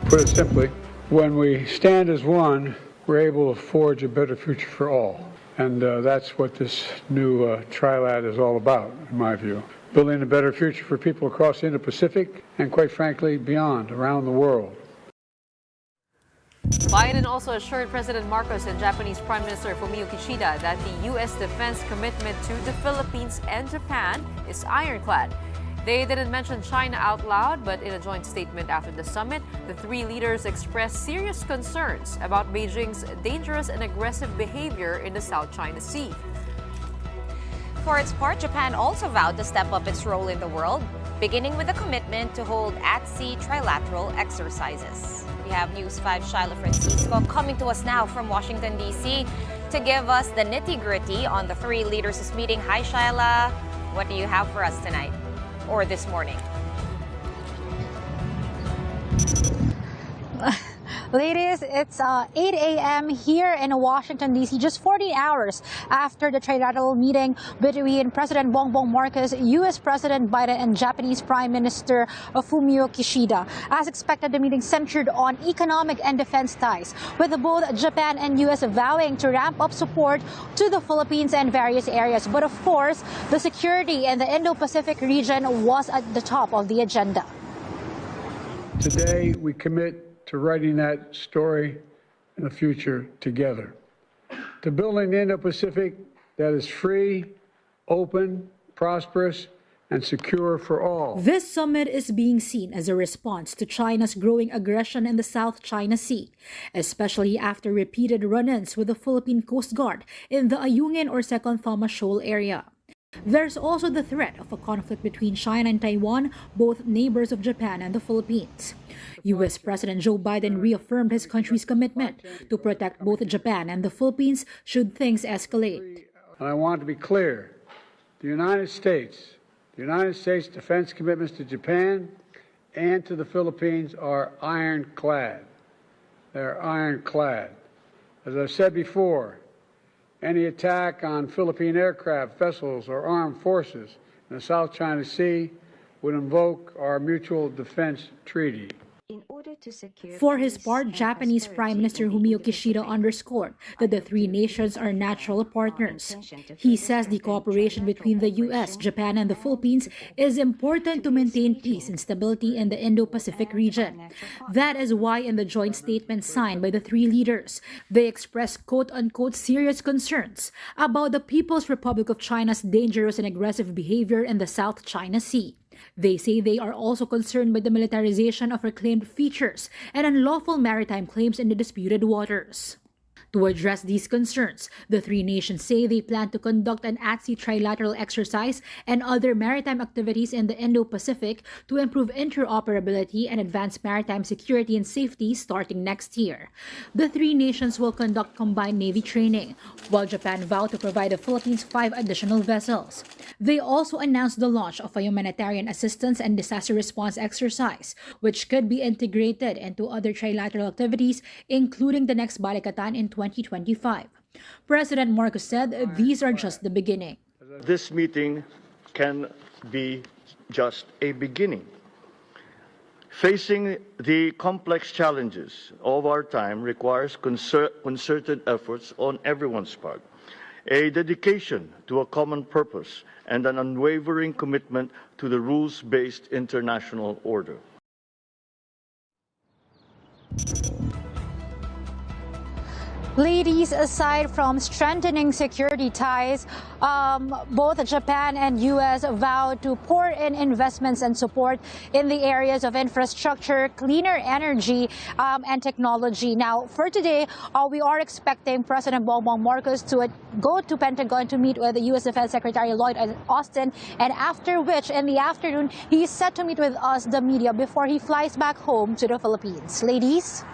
Put it simply, when we stand as one, we're able to forge a better future for all. And that's what this new Trilateral is all about, in my view. Building a better future for people across the Indo-Pacific and, quite frankly, beyond, around the world. Biden also assured President Marcos and Japanese Prime Minister Fumio Kishida that the U.S. defense commitment to the Philippines and Japan is ironclad. They didn't mention China out loud, but in a joint statement after the summit, the three leaders expressed serious concerns about Beijing's dangerous and aggressive behavior in the South China Sea. For its part, Japan also vowed to step up its role in the world, beginning with a commitment to hold at-sea trilateral exercises. We have News 5 Shyla Francisco coming to us now from Washington, D.C. to give us the nitty-gritty on the three leaders' meeting. Hi, Shyla. What do you have for us tonight or this morning? Ladies, it's 8 a.m. here in Washington, D.C., just 40 hours after the trilateral meeting between President Bongbong Marcos, U.S. President Biden, and Japanese Prime Minister Fumio Kishida. As expected, the meeting centered on economic and defense ties, with both Japan and U.S. vowing to ramp up support to the Philippines and various areas. But of course, the security in the Indo-Pacific region was at the top of the agenda. Today, we commit to writing that story in the future together, to building the Indo-Pacific that is free, open, prosperous, and secure for all. This summit is being seen as a response to China's growing aggression in the South China Sea, especially after repeated run-ins with the Philippine Coast Guard in the Ayungin or Second Thomas Shoal area. There's also the threat of a conflict between China and Taiwan, both neighbors of Japan and the Philippines. U.S. President Joe Biden reaffirmed his country's commitment to protect both Japan and the Philippines should things escalate. And I want to be clear, the United States defense commitments to Japan and to the Philippines are ironclad. They're ironclad. As I've said before, any attack on Philippine aircraft, vessels, or armed forces in the South China Sea would invoke our Mutual Defense Treaty. For his part, Japanese Prime Minister Fumio Kishida underscored that the three nations are natural partners. He says the cooperation between the U.S., Japan, and the Philippines is important to maintain peace and stability in the Indo-Pacific region. That is why in the joint statement signed by the three leaders, they expressed quote-unquote serious concerns about the People's Republic of China's dangerous and aggressive behavior in the South China Sea. They say they are also concerned by the militarization of reclaimed features and unlawful maritime claims in the disputed waters. To address these concerns, the three nations say they plan to conduct an at-sea trilateral exercise and other maritime activities in the Indo-Pacific to improve interoperability and advance maritime security and safety starting next year. The three nations will conduct combined Navy training, while Japan vowed to provide the Philippines 5 additional vessels. They also announced the launch of a humanitarian assistance and disaster response exercise, which could be integrated into other trilateral activities, including the next Balikatan in 2025. President Marcos said these are just the beginning. This meeting can be just a beginning. Facing the complex challenges of our time requires concerted efforts on everyone's part, a dedication to a common purpose, and an unwavering commitment to the rules-based international order. Ladies, aside from strengthening security ties, both Japan and U.S. vowed to pour in investments and support in the areas of infrastructure, cleaner energy, and technology. Now, for today, we are expecting President Bongbong Marcos to go to Pentagon to meet with the U.S. Defense Secretary Lloyd Austin, and after which, in the afternoon, he is set to meet with us, the media, before he flies back home to the Philippines. Ladies?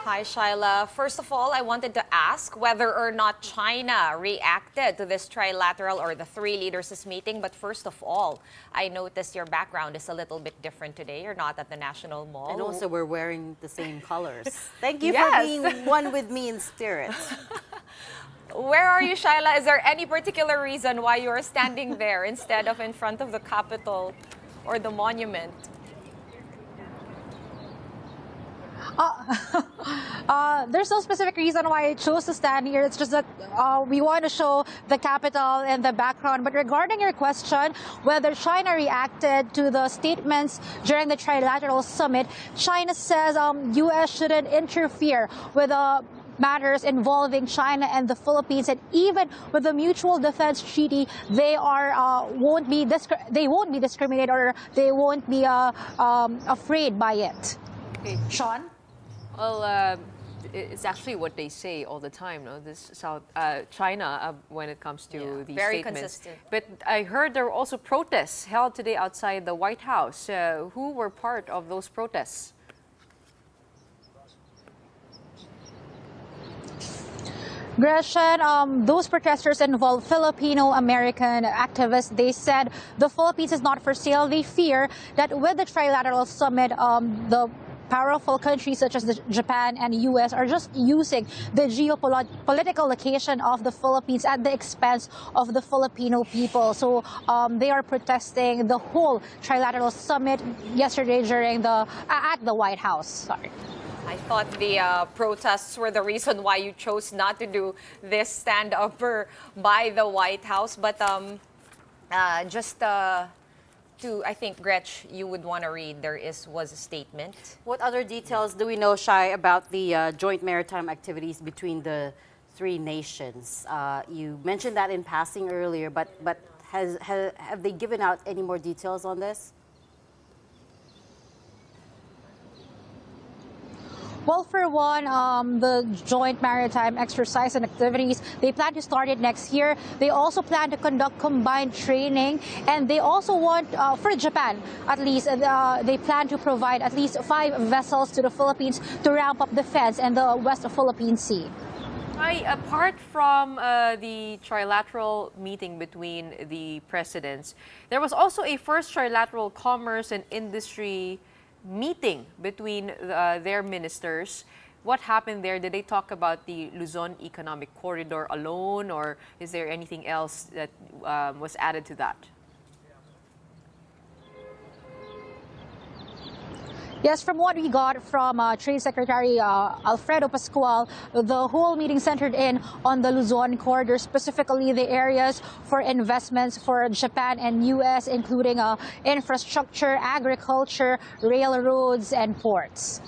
Hi, Shyla. First of all, I wanted to ask whether or not China reacted to this trilateral or the three leaders' meeting. But first of all, I noticed your background is a little bit different today. You're not at the National Mall. And also, we're wearing the same colors. Thank you for being one with me in spirit. Where are you, Shyla? Is there any particular reason why you are standing there instead of in front of the Capitol or the monument? There's no specific reason why I chose to stand here. It's just that we want to show the capital in the background. But regarding your question, whether China reacted to the statements during the Trilateral summit, China says U.S. shouldn't interfere with matters involving China and the Philippines, and even with the mutual defense treaty, they won't be discriminated, or they won't be afraid by it. Okay. Shawn? Well, it's actually what they say all the time, no? This China, when it comes to these very statements. consistent. But I heard there were also protests held today outside the White House. Who were part of those protests? Gretchen, those protesters involve Filipino-American activists. They said the Philippines is not for sale. They fear that with the Trilateral summit, the powerful countries such as Japan and U.S. are just using the geopolitical location of the Philippines at the expense of the Filipino people. So they are protesting the whole Trilateral summit yesterday during at the White House. Sorry. I thought the protests were the reason why you chose not to do this stand-upper by the White House. But I think, Gretch, you would want to read, was a statement. What other details do we know, Shai, about the joint maritime activities between the three nations? You mentioned that in passing earlier, but have they given out any more details on this? Well, for one, the joint maritime exercise and activities, they plan to start it next year. They also plan to conduct combined training, and they also want, for Japan at least, they plan to provide at least 5 vessels to the Philippines to ramp up defense in the West Philippine Sea. Apart from the trilateral meeting between the presidents, there was also a first trilateral commerce and industry meeting between their ministers. What happened there? Did they talk about the Luzon Economic Corridor alone, or is there anything else that was added to that? Yes, from what we got from Trade Secretary Alfredo Pascual, the whole meeting centered in on the Luzon Corridor, specifically the areas for investments for Japan and U.S., including infrastructure, agriculture, railroads, and ports.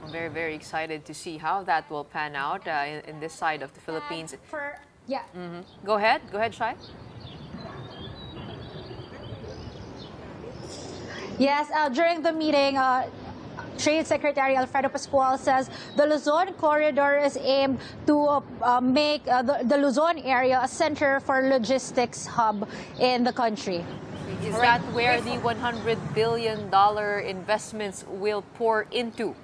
I'm very, very excited to see how that will pan out in this side of the Philippines. Go ahead, Shai. Yes, during the meeting, Trade Secretary Alfredo Pascual says the Luzon Corridor is aimed to make the Luzon area a center for logistics hub in the country. Is that where the $100 billion investments will pour into?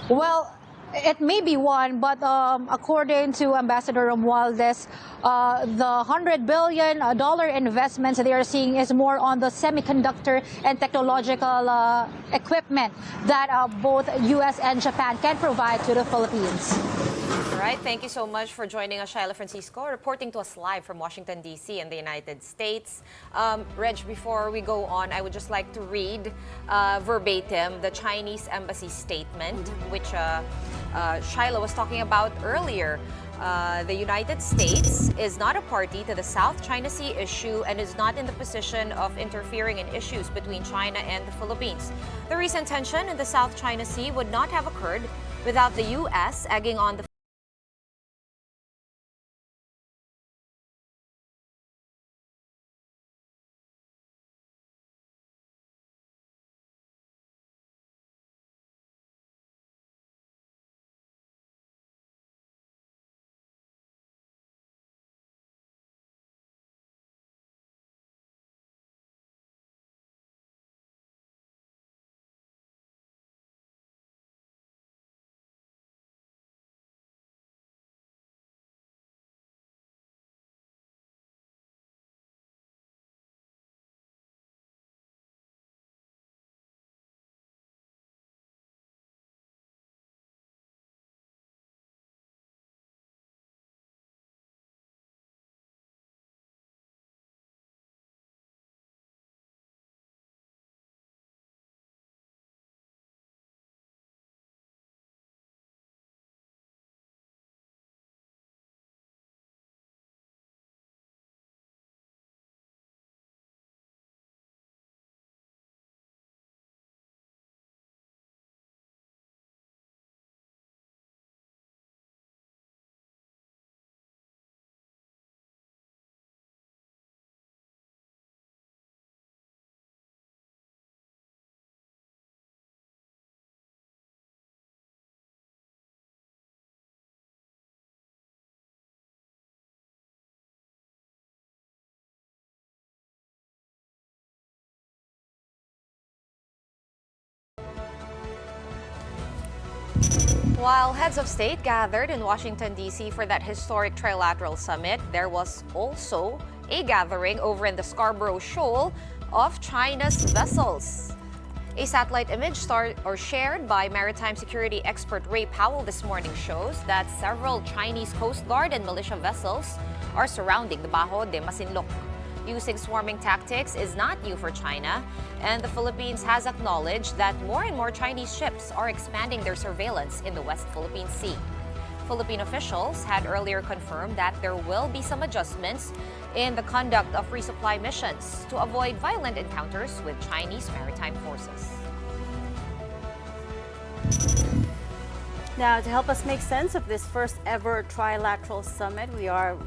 Well, it may be one, but according to Ambassador Romualdez, the $100 billion investments they are seeing is more on the semiconductor and technological equipment that both U.S. and Japan can provide to the Philippines. All right, thank you so much for joining us, Shaila Francisco, reporting to us live from Washington, D.C. in the United States. Reg, before we go on, I would just like to read verbatim the Chinese embassy statement, which Shaila was talking about earlier. The United States is not a party to the South China Sea issue and is not in the position of interfering in issues between China and the Philippines. The recent tension in the South China Sea would not have occurred without the U.S. egging on the While heads of state gathered in Washington, D.C. for that historic Trilateral summit, there was also a gathering over in the Scarborough Shoal of China's vessels. A satellite image shared by maritime security expert Ray Powell this morning shows that several Chinese Coast Guard and militia vessels are surrounding the Bajo de Masinloc. Using swarming tactics is not new for China, and the Philippines has acknowledged that more and more Chinese ships are expanding their surveillance in the West Philippine Sea. Philippine officials had earlier confirmed that there will be some adjustments in the conduct of resupply missions to avoid violent encounters with Chinese maritime forces. Now, to help us make sense of this first ever Trilateral Summit, we are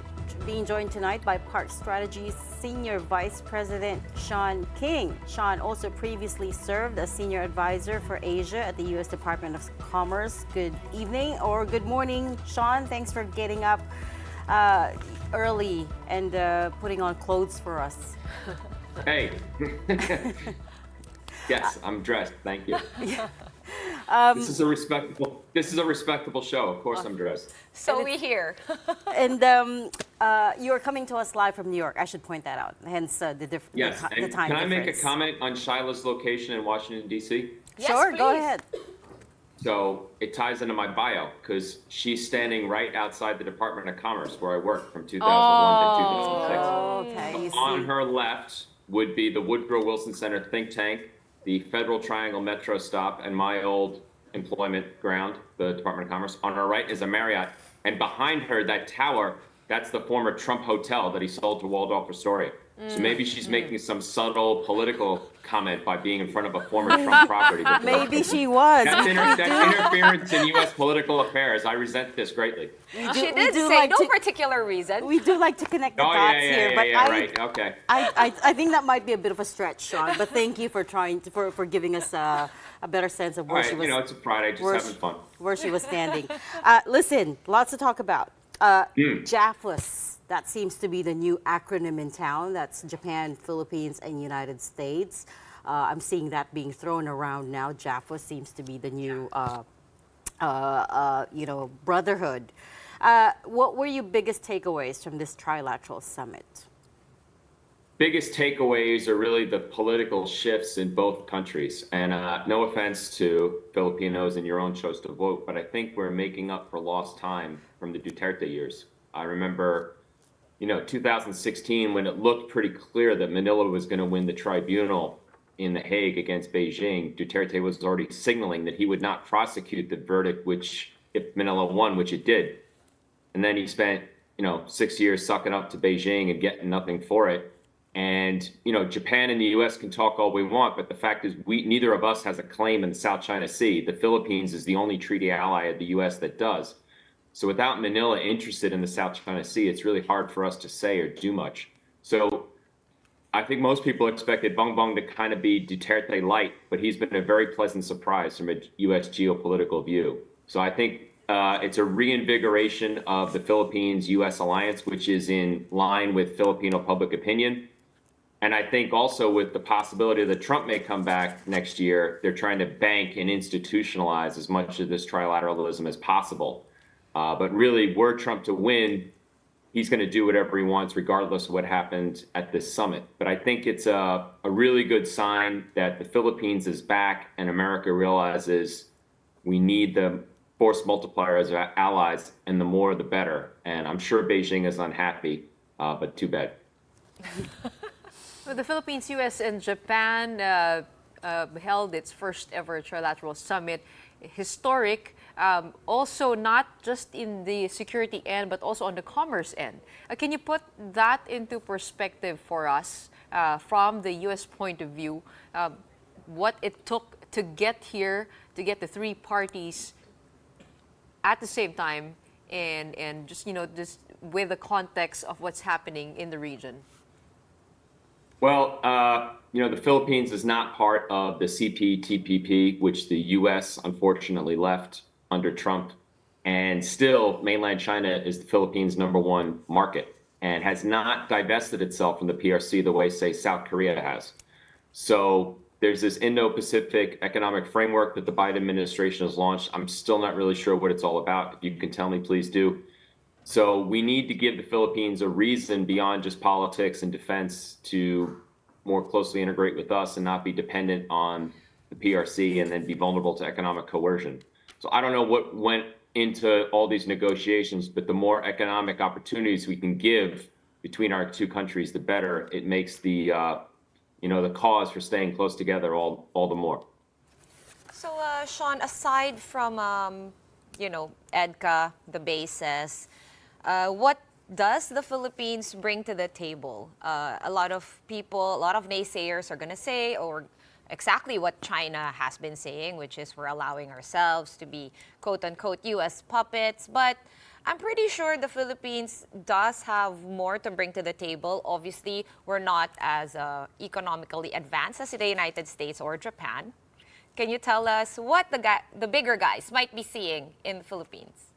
being joined tonight by Park Strategy's Senior Vice President Shawn King. Shawn also previously served as Senior Advisor for Asia at the U.S. Department of Commerce. Good evening or good morning, Shawn. Thanks for getting up early and putting on clothes for us. Hey. Yes, I'm dressed. Thank you. This is a respectable show. Of course, I'm dressed. So we hear. And you're coming to us live from New York. I should point that out. Hence the time Yes. And difference. can I make a comment on Shyla's location in Washington, D.C.? Yes, sure, go please. ahead. So it ties into my bio because she's standing right outside the Department of Commerce where I worked from 2001 to 2006. Okay, you On see. her left would be the Woodrow Wilson Center think tank, the Federal Triangle Metro stop, and my old employment ground, the Department of Commerce. On her right is a Marriott. And behind her, that tower, that's the former Trump hotel that he sold to Waldorf Astoria. So maybe she's making some subtle political comment by being in front of a former Trump property. But Maybe she was. that's interference in U.S. political affairs. I resent this greatly. She we did do say like no to- particular reason. We do like to connect the Oh, dots yeah, here, yeah, but yeah, right. Okay. I think that might be a bit of a stretch, Shawn. But thank you for trying to, for giving us a better sense of All where right, she was. it's a Friday, just where having fun. Where she was standing. Listen, lots to talk about. JAFLAS. That seems to be the new acronym in town. That's Japan, Philippines, and United States. I'm seeing that being thrown around now. JAFLAS seems to be the new, brotherhood. What were your biggest takeaways from this Trilateral Summit? Biggest takeaways are really the political shifts in both countries. And no offense to Filipinos and your own choice to vote, but I think we're making up for lost time from the Duterte years. I remember 2016, when it looked pretty clear that Manila was going to win the tribunal in The Hague against Beijing, Duterte was already signaling that he would not prosecute the verdict, which if Manila won, which it did. And then he spent, 6 years sucking up to Beijing and getting nothing for it. And, Japan and the U.S. can talk all we want, but the fact is neither of us has a claim in the South China Sea. The Philippines is the only treaty ally of the U.S. that does. So without Manila interested in the South China Sea, it's really hard for us to say or do much. So I think most people expected Bongbong to kind of be Duterte light, but he's been a very pleasant surprise from a U.S. geopolitical view. So I think it's a reinvigoration of the Philippines-U.S. alliance, which is in line with Filipino public opinion. And I think also with the possibility that Trump may come back next year, they're trying to bank and institutionalize as much of this trilateralism as possible. But really, were Trump to win, he's going to do whatever he wants, regardless of what happened at this summit. But I think it's a really good sign that the Philippines is back and America realizes we need the force multiplier as our allies, and the more, the better. And I'm sure Beijing is unhappy, but too bad. Well, the Philippines, U.S., and Japan held its first ever trilateral summit. Historic, also not just in the security end, but also on the commerce end. Can you put that into perspective for us from the U.S. point of view, what it took to get here, to get the three parties at the same time, and just with the context of what's happening in the region? Well, the Philippines is not part of the CPTPP, which the U.S. unfortunately left under Trump. And still, mainland China is the Philippines' #1 market and has not divested itself from the PRC the way, say, South Korea has. So there's this Indo-Pacific economic framework that the Biden administration has launched. I'm still not really sure what it's all about. If you can tell me, please do. So we need to give the Philippines a reason beyond just politics and defense to more closely integrate with us and not be dependent on the PRC and then be vulnerable to economic coercion. So I don't know what went into all these negotiations, but the more economic opportunities we can give between our two countries, the better it makes the the cause for staying close together all the more. So, Shawn, aside from, EDCA, the bases, what does the Philippines bring to the table? A lot of people, a lot of naysayers are going to say, or exactly what China has been saying, which is we're allowing ourselves to be quote-unquote U.S. puppets. But I'm pretty sure the Philippines does have more to bring to the table. Obviously, we're not as economically advanced as the United States or Japan. Can you tell us what the bigger guys might be seeing in the Philippines?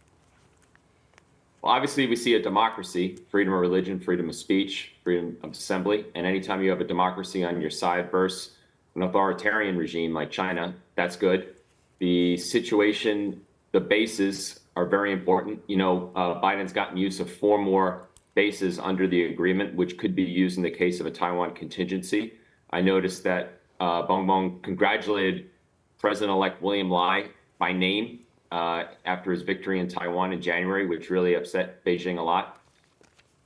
Well, obviously, we see a democracy, freedom of religion, freedom of speech, freedom of assembly. And anytime you have a democracy on your side versus an authoritarian regime like China, that's good. The situation, the bases are very important. Biden's gotten use of 4 more bases under the agreement, which could be used in the case of a Taiwan contingency. I noticed that Bongbong congratulated President-elect William Lai by name after his victory in Taiwan in January, which really upset Beijing a lot.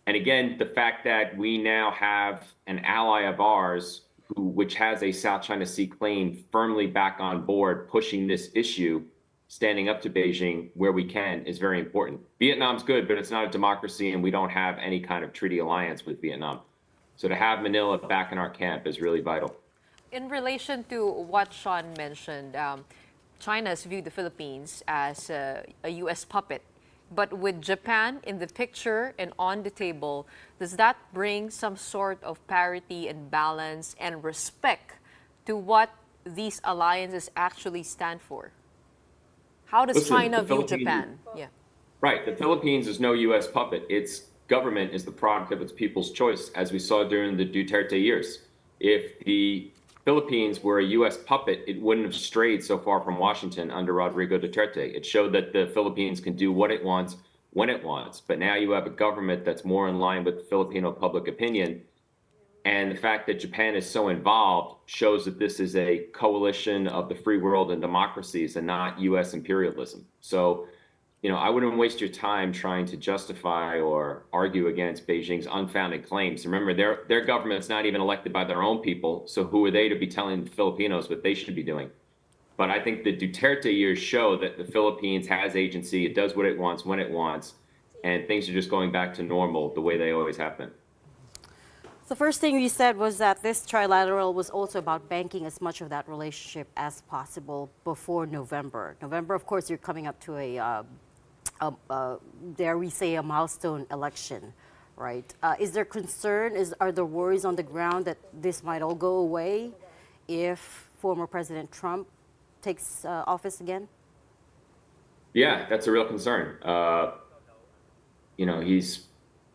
And again, the fact that we now have an ally of ours which has a South China Sea claim firmly back on board, pushing this issue, standing up to Beijing where we can, is very important. Vietnam's good, but it's not a democracy, and we don't have any kind of treaty alliance with Vietnam. So to have Manila back in our camp is really vital. In relation to what Shawn mentioned, China's viewed the Philippines as a U.S. puppet. But with Japan in the picture and on the table, does that bring some sort of parity and balance and respect to what these alliances actually stand for? How does China view Japan? Yeah. Right. The Philippines is no U.S. puppet. Its government is the product of its people's choice, as we saw during the Duterte years. If the Philippines were a U.S. puppet, it wouldn't have strayed so far from Washington under Rodrigo Duterte. It showed that the Philippines can do what it wants when it wants. But now you have a government that's more in line with Filipino public opinion. And the fact that Japan is so involved shows that this is a coalition of the free world and democracies and not U.S. imperialism. So, I wouldn't waste your time trying to justify or argue against Beijing's unfounded claims. Remember, their government's not even elected by their own people, so who are they to be telling the Filipinos what they should be doing? But I think the Duterte years show that the Philippines has agency, it does what it wants when it wants, and things are just going back to normal the way they always have been. The first thing you said was that this trilateral was also about banking as much of that relationship as possible before November. November, of course, you're coming up to dare we say, a milestone election, right? Is there concern? Are there worries on the ground that this might all go away if former President Trump takes office again? Yeah, that's a real concern. He's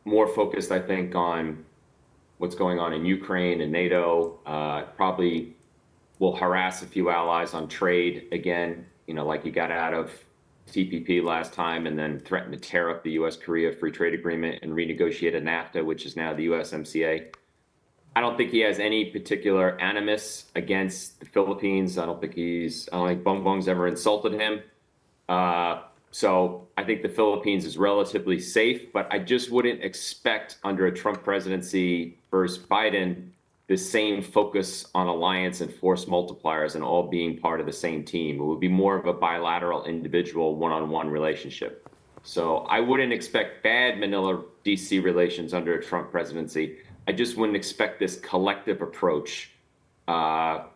more focused, I think, on what's going on in Ukraine and NATO. Probably will harass a few allies on trade again, like he got out of TPP last time and then threatened to tear up the U.S.-Korea free trade agreement and renegotiate a NAFTA, which is now the USMCA. I don't think he has any particular animus against the Philippines. I don't think Bongbong's ever insulted him. So I think the Philippines is relatively safe, but I just wouldn't expect under a Trump presidency versus Biden the same focus on alliance and force multipliers and all being part of the same team. It would be more of a bilateral, individual, one-on-one relationship. So I wouldn't expect bad Manila-DC relations under a Trump presidency. I just wouldn't expect this collective approach,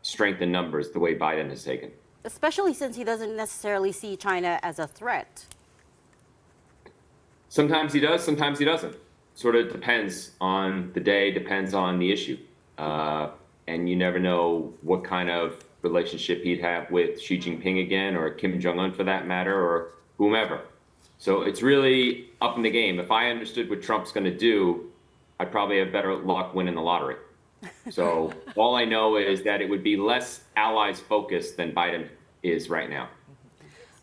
strength in numbers, the way Biden has taken. Especially since he doesn't necessarily see China as a threat. Sometimes he does, sometimes he doesn't. Sort of depends on the day, depends on the issue. And you never know what kind of relationship he'd have with Xi Jinping again, or Kim Jong-un for that matter, or whomever. So it's really up in the game. If I understood what Trump's going to do, I'd probably have better luck winning the lottery. So all I know is that it would be less allies focused than Biden is right now.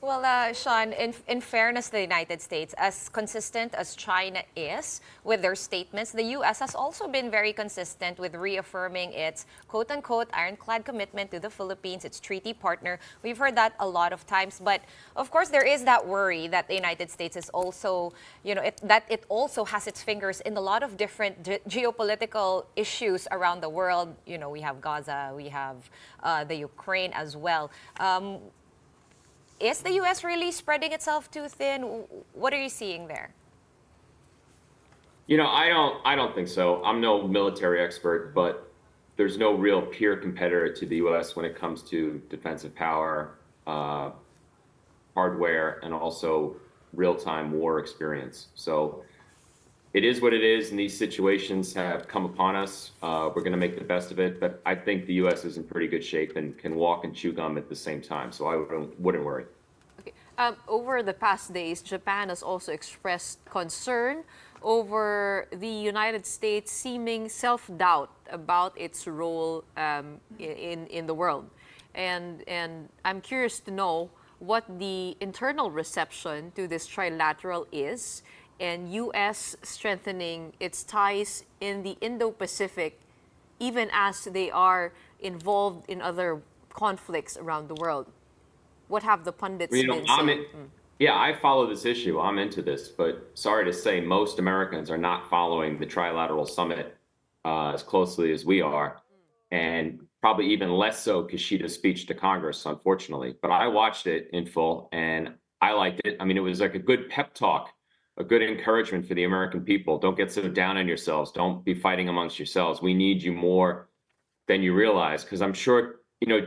Well, Shawn, in fairness to the United States, as consistent as China is with their statements, the U.S. has also been very consistent with reaffirming its quote-unquote ironclad commitment to the Philippines, its treaty partner. We've heard that a lot of times, but of course there is that worry that the United States is also, that it also has its fingers in a lot of different geopolitical issues around the world. We have Gaza, we have the Ukraine as well. Is the U.S. really spreading itself too thin? What are you seeing there? I don't think so. I'm no military expert, but there's no real peer competitor to the U.S. when it comes to defensive power, hardware, and also real-time war experience. So it is what it is, and these situations have come upon us. We're going to make the best of it, but I think the U.S. is in pretty good shape and can walk and chew gum at the same time, so I wouldn't worry. Okay. Over the past days, Japan has also expressed concern over the United States seeming self-doubt about its role in the world. And I'm curious to know what the internal reception to this trilateral is, and U.S. strengthening its ties in the Indo-Pacific, even as they are involved in other conflicts around the world. What have the pundits been saying? Yeah, I follow this issue. I'm into this, but sorry to say, most Americans are not following the Trilateral Summit as closely as we are, and probably even less so Kishida's speech to Congress, unfortunately. But I watched it in full, and I liked it. I mean, it was like a good pep talk, a good encouragement for the American people. Don't get so down on yourselves. Don't be fighting amongst yourselves. We need you more than you realize, because I'm sure,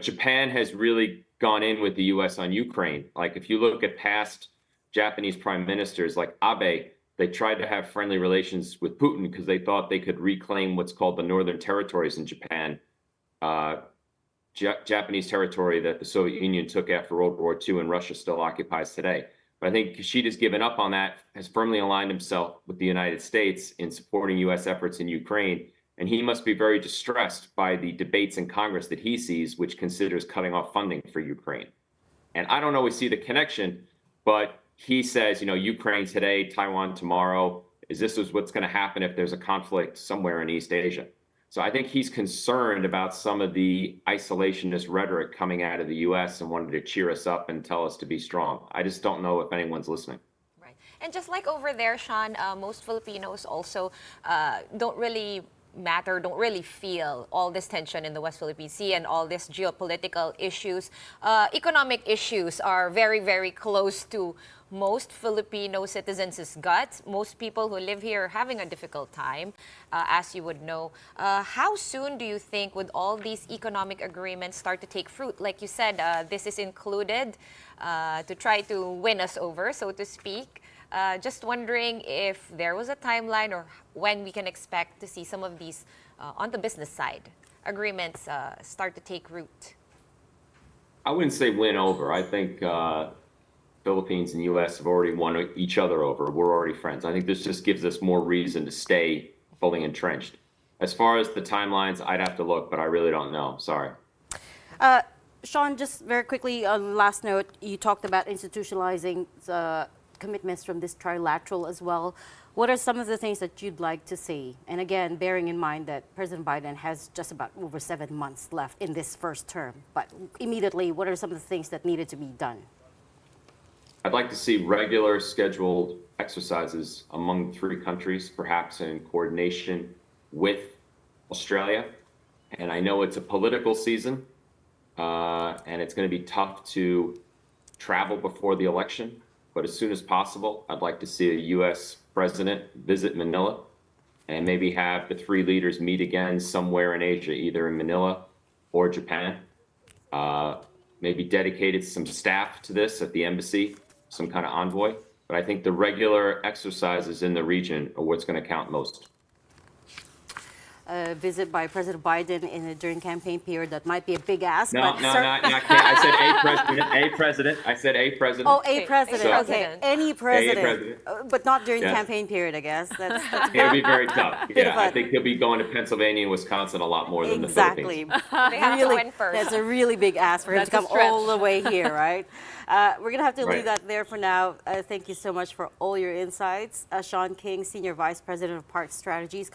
Japan has really gone in with the U.S. on Ukraine. Like, if you look at past Japanese prime ministers like Abe, they tried to have friendly relations with Putin because they thought they could reclaim what's called the Northern Territories in Japan, Japanese territory that the Soviet Union took after World War II and Russia still occupies today. But I think Kishida's given up on that, has firmly aligned himself with the United States in supporting U.S. efforts in Ukraine. And he must be very distressed by the debates in Congress that he sees, which considers cutting off funding for Ukraine. And I don't always see the connection, but he says, Ukraine today, Taiwan tomorrow. This is what's going to happen if there's a conflict somewhere in East Asia. So I think he's concerned about some of the isolationist rhetoric coming out of the U.S. and wanted to cheer us up and tell us to be strong. I just don't know if anyone's listening. Right. And just like over there, Shawn, most Filipinos also don't really feel all this tension in the West Philippine Sea and all these geopolitical issues. Economic issues are very, very close to most Filipino citizens' guts. Most people who live here are having a difficult time, as you would know. How soon do you think would all these economic agreements start to take fruit? Like you said, this is included to try to win us over, so to speak. Just wondering if there was a timeline or when we can expect to see some of these, on the business side, agreements start to take root. I wouldn't say win over. I think Philippines and U.S. have already won each other over. We're already friends. I think this just gives us more reason to stay fully entrenched. As far as the timelines, I'd have to look, but I really don't know. Sorry. Shawn, just very quickly, on last note, you talked about institutionalizing commitments from this trilateral as well. What are some of the things that you'd like to see? And again, bearing in mind that President Biden has just about over 7 months left in this first term. But immediately, what are some of the things that needed to be done? I'd like to see regular scheduled exercises among the three countries, perhaps in coordination with Australia. And I know it's a political season, and it's going to be tough to travel before the election. But as soon as possible, I'd like to see a U.S. president visit Manila and maybe have the three leaders meet again somewhere in Asia, either in Manila or Japan. Maybe dedicated some staff to this at the embassy, some kind of envoy. But I think the regular exercises in the region are what's going to count most. visit by President Biden during campaign period. That might be a big ask. No, but no, not I said a president. A president. I said a president. Oh, a president. So- Okay, any president. president. But not during Yes. campaign period, I guess. That's It'll be very tough. Bit of Yeah, I a- think he'll be going to Pennsylvania and Wisconsin a lot more than the exactly. Philippines. They have to win first. That's a really big ask for him That's to a come stretch. all the way here, right? We're going to have to leave Right. that there for now. Thank you so much for all your insights. Shawn King, Senior Vice President of Park Strategies.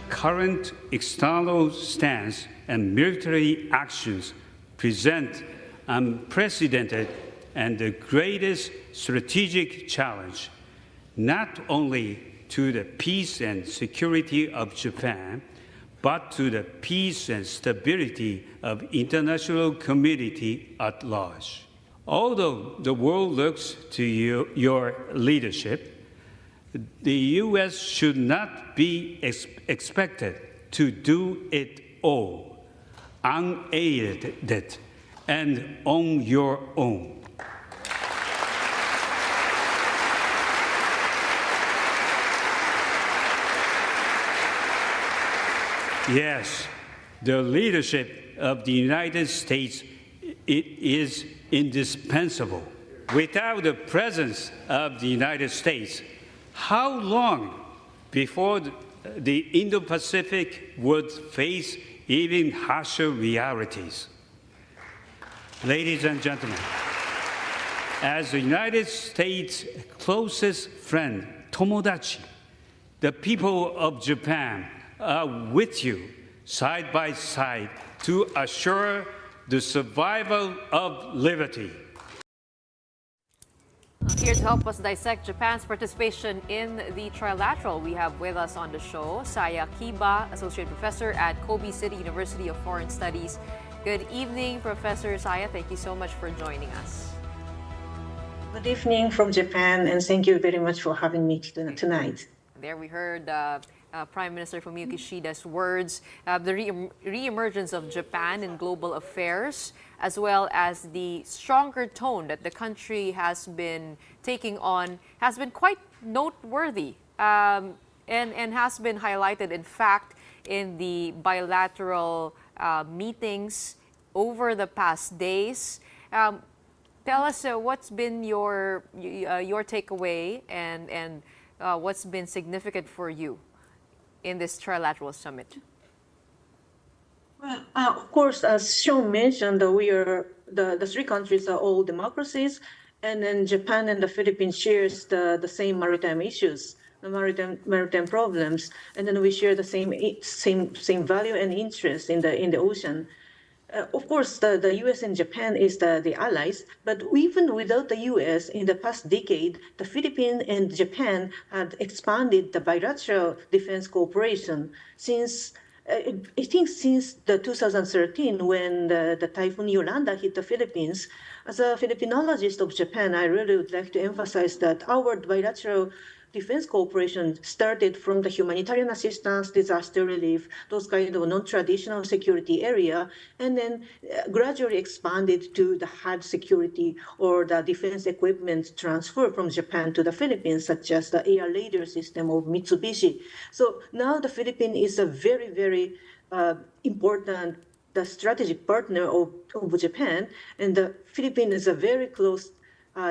Current external stance and military actions present unprecedented and the greatest strategic challenge, not only to the peace and security of Japan, but to the peace and stability of international community at large. Although the world looks to your leadership, the U.S. should not be expected to do it all unaided and on your own. Yes, the leadership of the United States is indispensable. Without the presence of the United States, how long before the Indo-Pacific would face even harsher realities? Ladies and gentlemen, as the United States' closest friend, Tomodachi, the people of Japan are with you side by side to assure the survival of liberty. Here to help us dissect Japan's participation in the Trilateral, we have with us on the show Saya Kiba, Associate Professor at Kobe City University of Foreign Studies. Good evening, Professor Saya. Thank you so much for joining us. Good evening from Japan, and thank you very much for having me tonight. There we heard Prime Minister Fumio Kishida's words, the re-emergence of Japan in global affairs, as well as the stronger tone that the country has been taking on, has been quite noteworthy and has been highlighted, in fact, in the bilateral meetings over the past days. Tell us what's been your takeaway and what's been significant for you in this Trilateral summit? Well, of course, as Shawn mentioned, the three countries are all democracies, and then Japan and the Philippines shares the same maritime issues, the maritime problems, and then we share the same value and interest in the ocean. Of course, the U.S. and Japan is the allies, but even without the U.S., in the past decade, the Philippines and Japan had expanded the bilateral defense cooperation since, I think since the 2013, when the Typhoon Yolanda hit the Philippines. As a Filipinologist of Japan, I really would like to emphasize that our bilateral defense cooperation started from the humanitarian assistance, disaster relief, those kind of non-traditional security area, and then gradually expanded to the hard security or the defense equipment transfer from Japan to the Philippines, such as the air radar system of Mitsubishi. So now the Philippines is a very, very important strategic partner of Japan, and the Philippines is a very close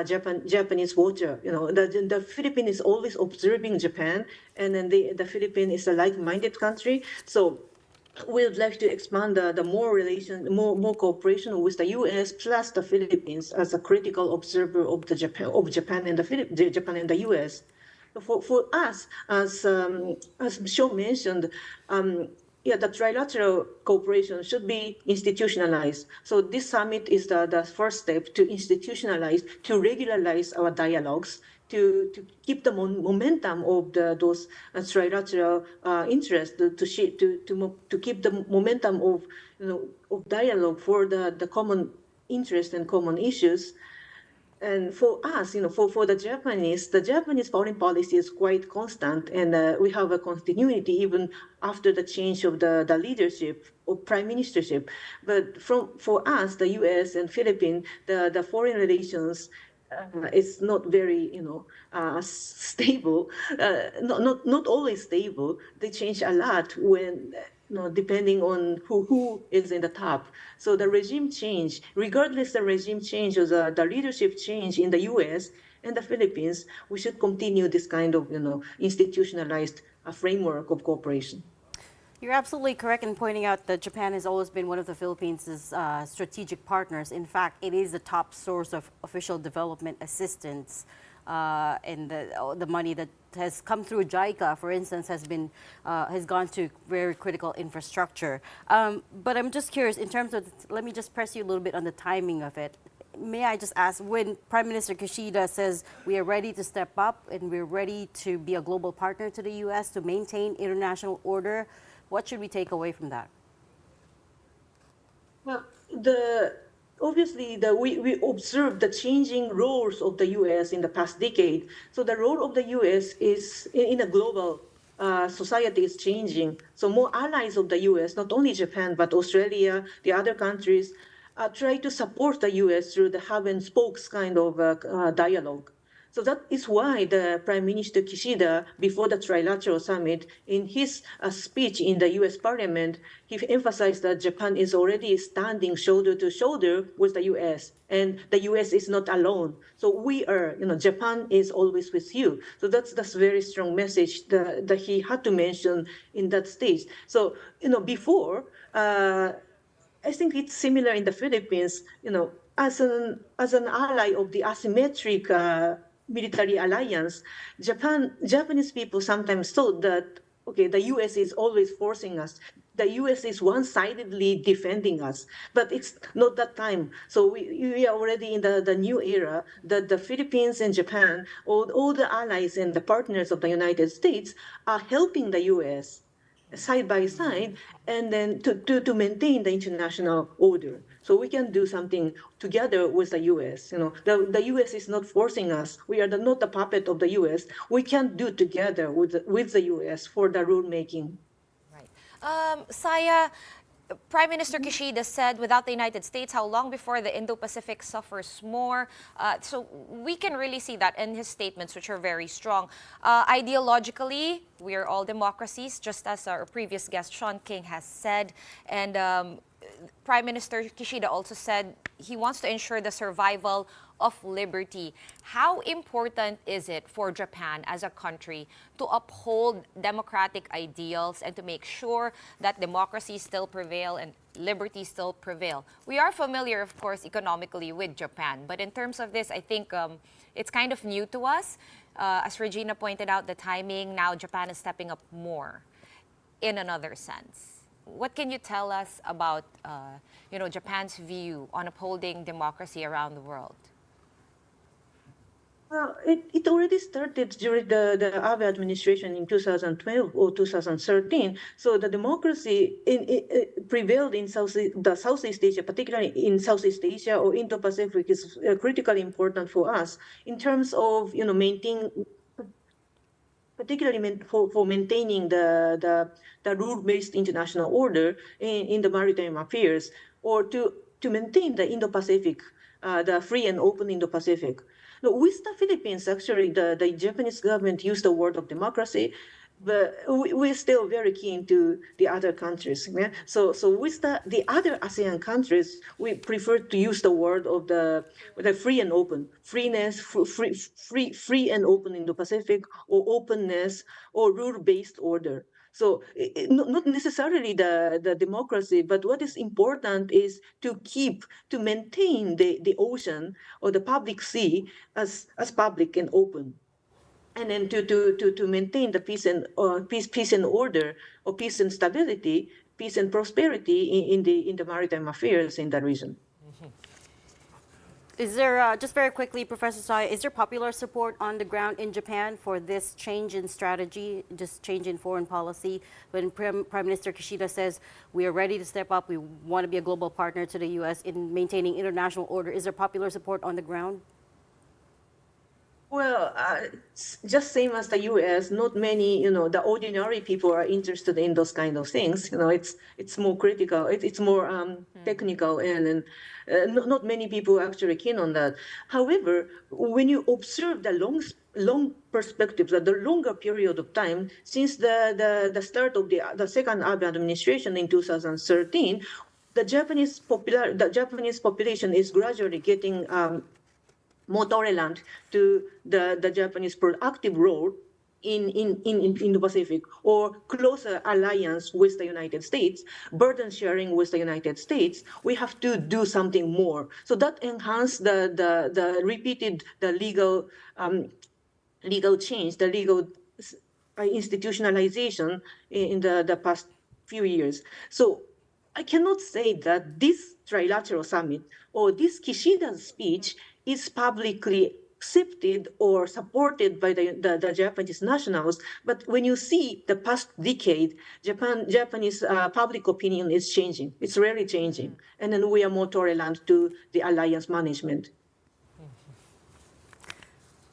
Japanese water. You know, the Philippines is always observing Japan, and then the Philippines is a like-minded country. So we would like to expand the more cooperation with the U.S. plus the Philippines as a critical observer of Japan and the U.S. For us, as Shawn mentioned, the trilateral cooperation should be institutionalized. So this summit is the first step to institutionalize, to regularize our dialogues, to keep the momentum of those trilateral interests, to keep the momentum of dialogue for the common interests and common issues. And for us, for the Japanese foreign policy is quite constant, and we have a continuity even after the change of the leadership or prime ministership. But for us, the U.S. and Philippines, the foreign relations is not very, stable. Not always stable. They change a lot when. Depending on who is in the top. So the regime change, regardless the regime change or the leadership change in the U.S. and the Philippines, we should continue this kind of institutionalized framework of cooperation. You're absolutely correct in pointing out that Japan has always been one of the Philippines' strategic partners. In fact, it is the top source of official development assistance. And the money that has come through JICA, for instance, has gone to very critical infrastructure. But I'm just curious, in terms of, let me just press you a little bit on the timing of it. May I just ask, when Prime Minister Kishida says we are ready to step up and we're ready to be a global partner to the U.S. to maintain international order, what should we take away from that? Well, obviously we observe the changing roles of the U.S. in the past decade. So the role of the U.S. is in a global society is changing. So more allies of the U.S., not only Japan, but Australia, the other countries, try to support the U.S. through the hub and spokes kind of dialogue. So that is why the Prime Minister Kishida, before the Trilateral Summit, in his speech in the U.S. Parliament, he emphasized that Japan is already standing shoulder to shoulder with the U.S. and the U.S. is not alone. So we are, Japan is always with you. So that's very strong message that he had to mention in that stage. So, before, I think it's similar in the Philippines, as an ally of the asymmetric military alliance, Japanese people sometimes thought that, okay, the U.S. is always forcing us. The U.S. is one-sidedly defending us, but it's not that time. So we are already in the new era that the Philippines and Japan, all the allies and the partners of the United States are helping the U.S. side by side, and then to maintain the international order. So we can do something together with the U.S. The U.S. is not forcing us. We are not the puppet of the U.S. We can do together with the U.S. for the rule making. Right. Saya, Prime Minister Kishida said, without the United States, how long before the Indo-Pacific suffers more? So we can really see that in his statements, which are very strong. Ideologically, we are all democracies, just as our previous guest, Shawn King, has said. And Prime Minister Kishida also said he wants to ensure the survival of liberty. How important is it for Japan as a country to uphold democratic ideals and to make sure that democracy still prevail and liberty still prevail? We are familiar, of course, economically with Japan, but in terms of this, I think it's kind of new to us. As Regina pointed out, the timing, now Japan is stepping up more in another sense. What can you tell us about Japan's view on upholding democracy around the world? Well, it already started during the Abe administration in 2012 or 2013. So the democracy prevailed in the Southeast Asia, particularly in Southeast Asia or Indo-Pacific, is critically important for us in terms of maintaining, particularly for maintaining the rule-based international order in the maritime affairs, or to maintain the Indo-Pacific, the free and open Indo-Pacific. No, with the Philippines, actually, the Japanese government used the word of democracy, but we're still very keen to the other countries. Yeah? So with the other ASEAN countries, we prefer to use the word of the free and open, freeness, free and open Indo-Pacific, or openness, or rule-based order. So not necessarily the democracy, but what is important is to maintain the ocean or the public sea as public and open, and then to maintain the peace and order, or peace and stability, peace and prosperity in the maritime affairs in the region. Is there, just very quickly, Professor Saya, is there popular support on the ground in Japan for this change in strategy, just change in foreign policy? When Prime Minister Kishida says we are ready to step up, we want to be a global partner to the U.S. in maintaining international order, is there popular support on the ground? Well, just same as the U.S., not many, the ordinary people are interested in those kind of things. It's more critical, it's more technical, and not many people are actually keen on that. However, when you observe the long perspectives, the longer period of time since the start of the second Abe administration in 2013, the Japanese population is gradually getting more tolerant to the Japanese proactive role in the Pacific, or closer alliance with the United States, burden sharing with the United States. We have to do something more. So that enhanced the repeated legal change, the legal institutionalization in the past few years. So I cannot say that this Trilateral Summit or this Kishida's speech is publicly accepted or supported by the Japanese nationals. But when you see the past decade, Japanese public opinion is changing. It's really changing. And then we are more tolerant to the alliance management.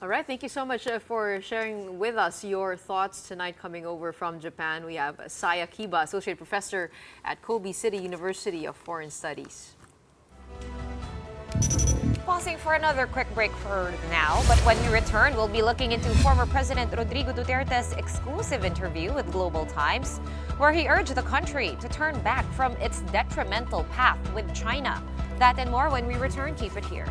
All right, thank you so much for sharing with us your thoughts tonight coming over from Japan. We have Saya Kiba, Associate Professor at Kobe City University of Foreign Studies. Pausing for another quick break for now, but when we return, we'll be looking into former President Rodrigo Duterte's exclusive interview with Global Times, where he urged the country to turn back from its detrimental path with China. That and more when we return. Keep it here.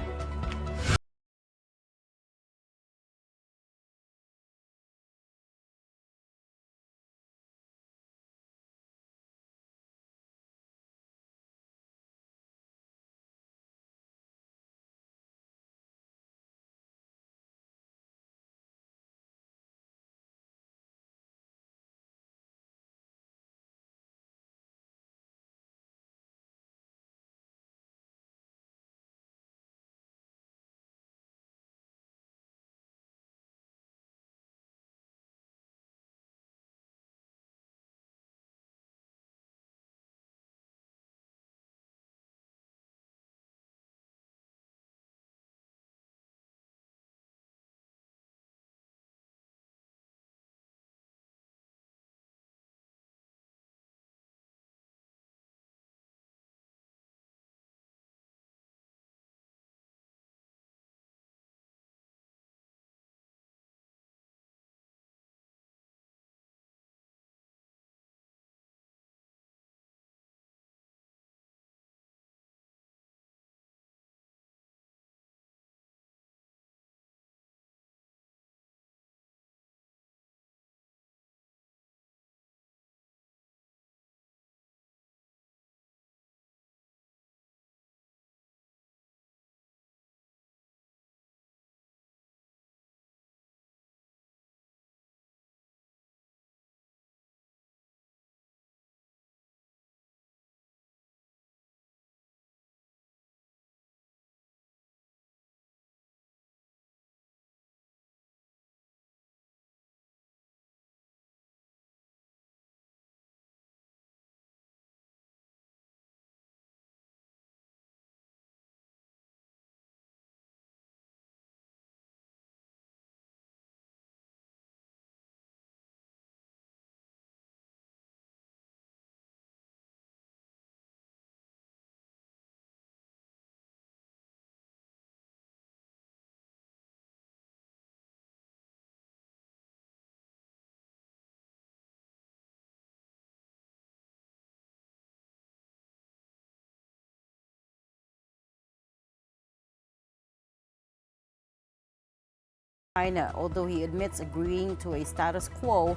China, although he admits agreeing to a status quo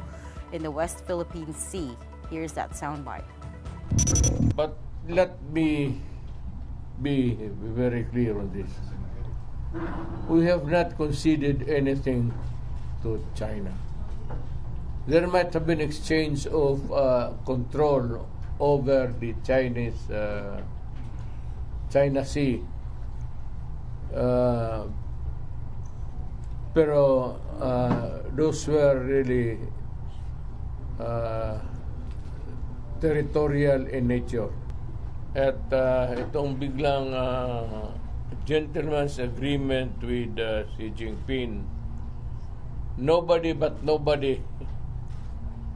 in the West Philippine Sea. Here's that soundbite. But let me be very clear on this. We have not conceded anything to China. There might have been exchange of control over the China Sea. Pero those were really territorial in nature. At itong biglang gentleman's agreement with Xi Jinping, nobody but nobody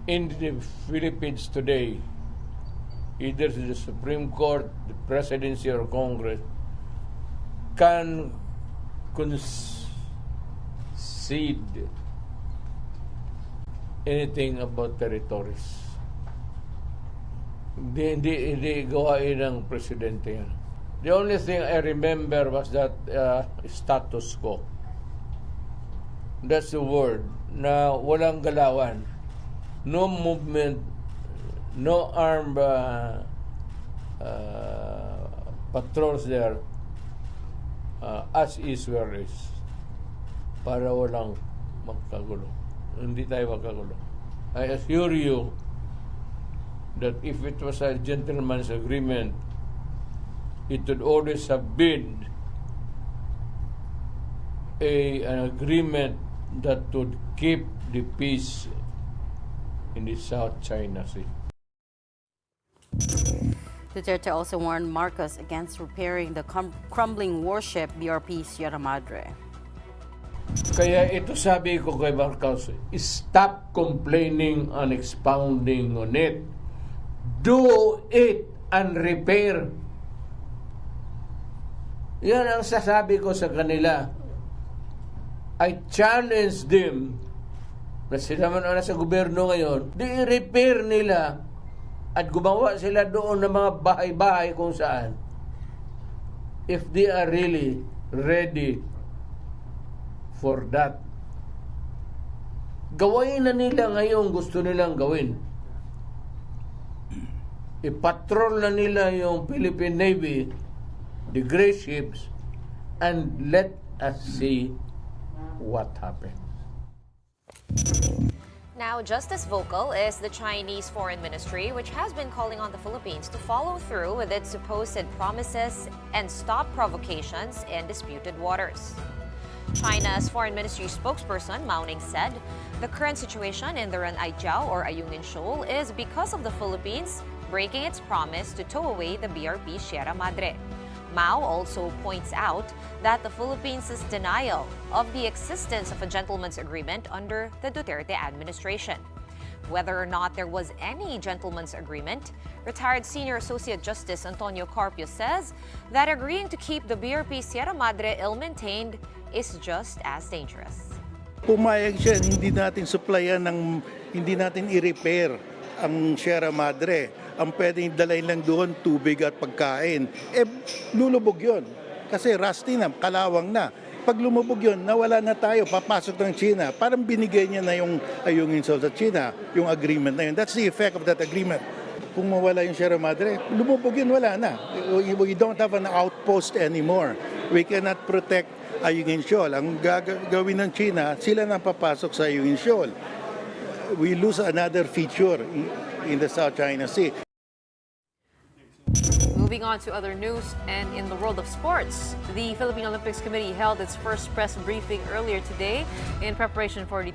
in the Philippines today, either the Supreme Court, the Presidency, or Congress, can concede anything about territories. Hindi gawain ng presidente yan. The only thing I remember was that status quo. That's the word, na walang galawan. No movement, no armed patrols there, as is where is. Para walang magkagulo. Hindi tayo magkagulo. I assure you that if it was a gentleman's agreement, it would always have been an agreement that would keep the peace in the South China Sea. Duterte also warned Marcos against repairing the crumbling warship BRP Sierra Madre. Kaya ito sabi ko kay Marcos, stop complaining and expounding on it. Do it and repair. Yan ang sasabi ko sa kanila. I challenge them na sila man na sa gobyerno ngayon, di i-repair nila at gumawa sila doon ng mga bahay-bahay kung saan. If they are really ready for that. Gawain na nila ngayon gusto nilang gawin. I-patrol na nila yung Philippine Navy, the gray ships, and let us see what happens. Now, just as vocal is the Chinese Foreign Ministry, which has been calling on the Philippines to follow through with its supposed promises and stop provocations in disputed waters. China's Foreign Ministry spokesperson, Mao Ning, said the current situation in the Renaijiao or Ayungin Shoal is because of the Philippines breaking its promise to tow away the BRP Sierra Madre. Mao also points out that the Philippines' denial of the existence of a gentleman's agreement under the Duterte administration. Whether or not there was any gentleman's agreement, retired Senior Associate Justice Antonio Carpio says that agreeing to keep the BRP Sierra Madre ill-maintained is just as dangerous. Pumayag siya, hindi natin supplyan hindi natin i-repair ang Sierra Madre. Ang pwedeng dalay lang doon, tubig at pagkain. Lulubog yun. Kasi rusty na, kalawang na. Pag lumubog yun, nawala na tayo, papasok ng China. Parang binigay niya na yung Ayungin Shoal sa China, yung agreement na yun. That's the effect of that agreement. Kung mawala yung Sierra Madre, lumubog yun, wala na. We don't have an outpost anymore. We cannot protect Ayungin Shoal. Ang gagawin ng China, sila na papasok sa Ayungin Shoal. We lose another feature in the South China Sea. Moving on to other news and in the world of sports, the Philippine Olympics Committee held its first press briefing earlier today in preparation for the